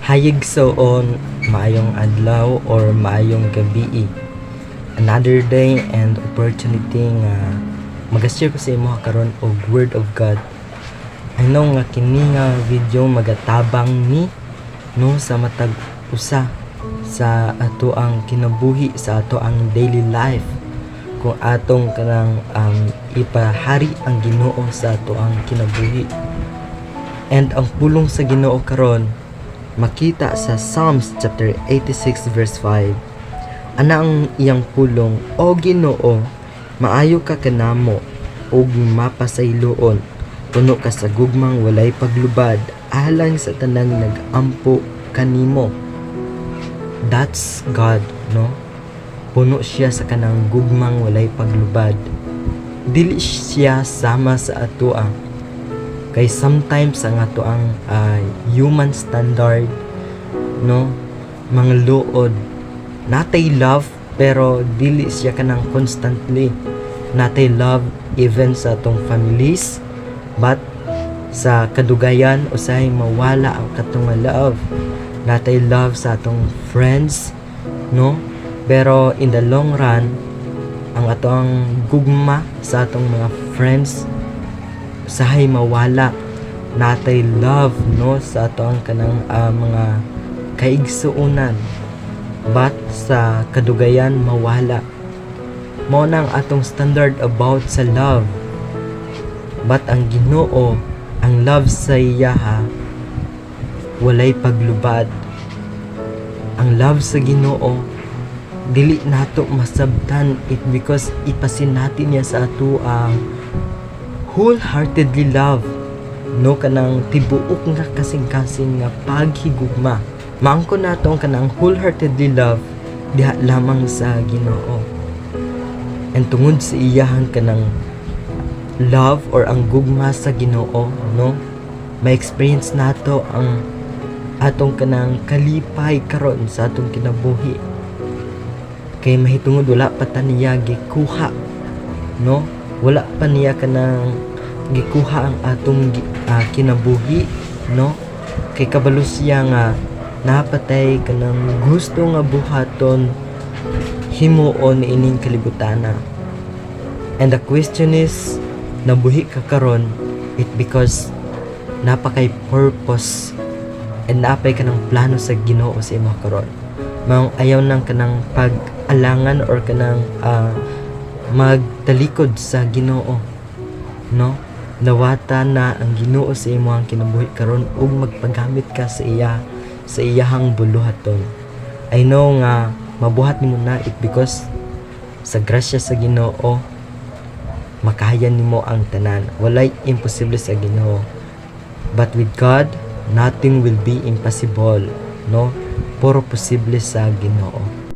Hayig soon, maayong adlaw or maayong gabi. Another day and opportunity nga mag-share ko sa imo karon og word of God. I know nga kini nga video magatabang ni no sa matag usa sa ato ang kinabuhi, sa ato ang daily life, kung atong kanang ipahari ang Ginoo sa ato ang kinabuhi. And ang pulong sa Ginoo karon makita sa Psalms chapter 86 verse 5. Ana ang iyang pulong, o Ginoo, maayo ka kanamo ug mapasayloon, puno ka sa gugmang walay paglubad, alang sa tanang nagampo kanimo. That's God, no? Puno siya sa kanang gugmang walay paglubad. Dili siya sama sa atoa. Kay sometimes ang ato ang human standard, no, mga luod, natay love pero dili siya kanang constantly. Natay love even sa atong families, but sa kadugayan usahay mawala ang katong love. Natay love sa atong friends, no, pero in the long run ang ato ang gugma sa atong mga friends usahay mawala. Natay love, no, sa ato ang kanang mga kaigsuunan, but sa kadugayan mawala. Mao nang atong standard about sa love. But ang Ginoo, ang love sa iya walay paglubad. Ang love sa Ginoo dili nato masabtan it because ipasin natin niya sa ato ang wholeheartedly love, no, kanang tibuok nga kasing-kasing nga paghigugma. Maangko natong kanang wholeheartedly love diha lamang sa Ginoo. And tungod sa iyahan kanang love or ang gugma sa Ginoo, no, ma-experience nato ang atong kanang kalipay karon sa atong kinabuhi. Kay mahitungod wala pa ta niya gikuha, no, wala pa niya kanang gikuha ang atong kinabuhi, no, kay kabalo siya nga napatay kanang gusto nga buhaton himuon ining kalibutana. And the question is, nabuhi ka karon it because napakay purpose and napay kanang plano sa Ginoo sa imo karon. Maong ayaw nang kanang pag-alangan or kanang magtalikod sa Ginoo, no? Nawata na ang Ginoo sa imo ang kinabuhi karon ug magpagamit ka sa iyahang buluhaton. I know nga mabuhat nimo na it because sa grasya sa Ginoo makahayan nimo ang tanan. Walay imposible sa Ginoo. But with God, nothing will be impossible, no? Puro posible sa Ginoo.